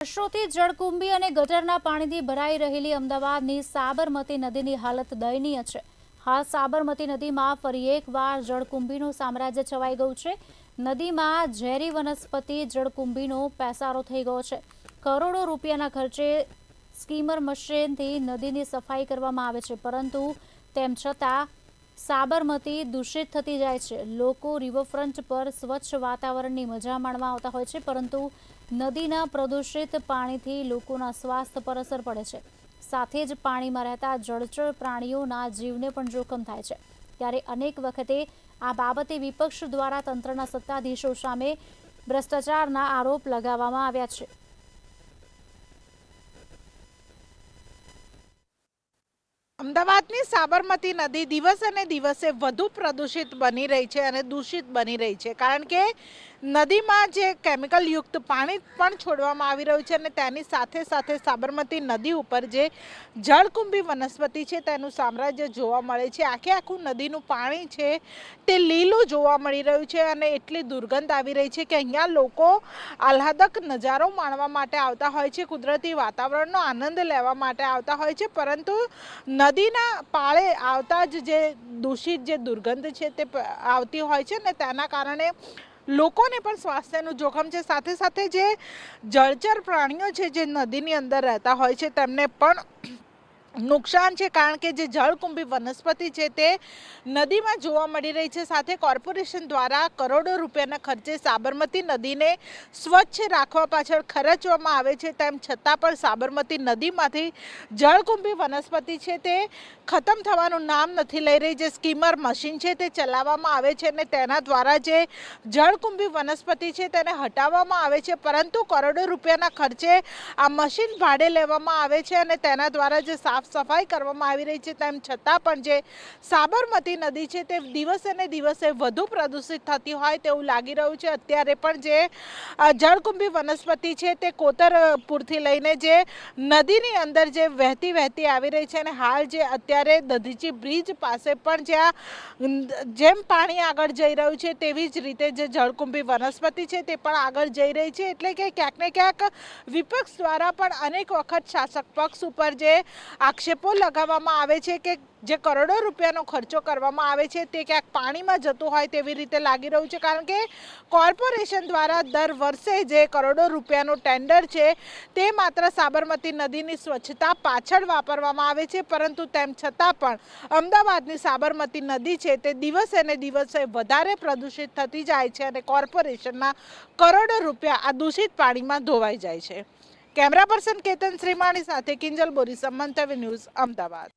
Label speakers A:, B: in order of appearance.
A: વર્ષોથી જળકુંભી અને ગટરના પાણીથી ભરાઈ રહેલી અમદાવાદની સાબરમતી નદીની હાલત દયનીય છે। હાલ સાબરમતી નદીમાં ફરી એકવાર જળકુંભીનું સામ્રાજ્ય છવાઈ ગયું છે। નદીમાં ઝેરી વનસ્પતિ જળકુંભીનો પેસારો થઈ ગયો છે। કરોડો રૂપિયાના ખર્ચે સ્કીમર મશીનથી નદીની સફાઈ કરવામાં આવે છે, પરંતુ તેમ છતાં સાબરમતી દૂષિત થતી જાય છે। લોકો રિવરફ્રન્ટ પર સ્વચ્છ વાતાવરણની મજા માણવા આવતા હોય છે, પરંતુ નદીના પ્રદૂષિત પાણીથી લોકોના સ્વાસ્થ્ય પર અસર પડે છે। સાથે જ પાણીમાં રહેતા જળચર પ્રાણીઓના જીવને પણ જોખમ થાય છે। ત્યારે અનેક વખતે આ બાબતે વિપક્ષ દ્વારા તંત્રના સત્તાધીશો સામે ભ્રષ્ટાચારના આરોપ લગાવવામાં આવ્યા છે।
B: અમદાવાદની સાબરમતી નદી દિવસે ને દિવસે વધુ પ્રદૂષિત બની રહી છે અને દૂષિત બની રહી છે, કારણ કે નદીમાં જે કેમિકલ યુક્ત પાણી પણ છોડવામાં આવી રહ્યું છે અને તેની સાથે સાથે સાબરમતી નદી ઉપર જે જળકુંભી વનસ્પતિ છે તેનું સામ્રાજ્ય જોવા મળે છે। આખું નદીનું પાણી છે તે લીલું જોવા મળી રહ્યું છે અને એટલી દુર્ગંધ આવી રહી છે કે અહીંયા લોકો આહલાદક નજારો માણવા માટે આવતા હોય છે, કુદરતી વાતાવરણનો આનંદ લેવા માટે આવતા હોય છે, પરંતુ નદીના પાળે આવતા જ જે દૂષિત જે દુર્ગંધ છે તે આવતી હોય છે ને તેના કારણે લોકોને પણ સ્વાસ્થ્યનું જોખમ છે। સાથે સાથે જે જળચર પ્રાણીઓ છે જે નદીની અંદર રહેતા હોય છે તેમને પણ નુકસાન છે, કારણ કે જે જળકુંભી વનસ્પતિ છે તે નદીમાં જોવા મળી રહી છે। સાથે કોર્પોરેશન દ્વારા કરોડો રૂપિયાના ખર્ચે સાબરમતી નદીને સ્વચ્છ રાખવા પાછળ ખર્ચવામાં આવે છે, તેમ છતાં પણ સાબરમતી નદીમાંથી જળકુંભી વનસ્પતિ છે તે ખતમ થવાનું નામ નથી લઈ રહી। જે સ્કીમર મશીન છે તે ચલાવવામાં આવે છે અને તેના દ્વારા જે જળકુંભી વનસ્પતિ છે તેને હટાવવામાં આવે છે, પરંતુ કરોડો રૂપિયાના ખર્ચે આ મશીન ભાડે લેવામાં આવે છે અને તેના દ્વારા જે સાફ સફાઈ કરવામાં આવી રહી છે, તેમ છતાં પણ જે સાબરમતી નદી છે તે દિવસે ને દિવસે વધુ પ્રદૂષિત થતી હોય તેવું લાગી રહ્યું છે। અત્યારે પણ જે જળકુંભી વનસ્પતિ છે તે કોતરપુરથી લઈને જે નદીની અંદર જે વહેતી આવી રહી છે અને હાલ જે અત્યારે દધીચી બ્રિજ પાસે પણ જ્યાં જેમ પાણી આગળ જઈ રહ્યું છે તેવી જ રીતે જે જળકુંભી વનસ્પતિ છે તે પણ આગળ જઈ રહી છે। એટલે કે ક્યાંક ને ક્યાંક વિપક્ષ દ્વારા પણ અનેક વખત શાસક પક્ષ ઉપર જે આક્ષેપો લગાવવામાં આવે છે કે જે કરોડો રૂપિયાનો ખર્ચો કરવામાં આવે છે તે ક્યાંક પાણીમાં જતું હોય તેવી રીતે લાગી રહ્યું છે, કારણ કે કોર્પોરેશન દ્વારા દર વર્ષે જે કરોડો રૂપિયાનું ટેન્ડર છે તે માત્ર સાબરમતી નદીની સ્વચ્છતા પાછળ વાપરવામાં આવે છે, પરંતુ તેમ છતાં પણ અમદાવાદની સાબરમતી નદી છે તે દિવસે ને દિવસે વધારે પ્રદૂષિત થતી જાય છે અને કોર્પોરેશનના કરોડો રૂપિયા આ દૂષિત પાણીમાં ધોવાઈ જાય છે। કેમેરા પર્સન કેતન શ્રીમાણી સાથે કિંજલ બોરી, મંતવ્ય ન્યૂઝ, અમદાવાદ।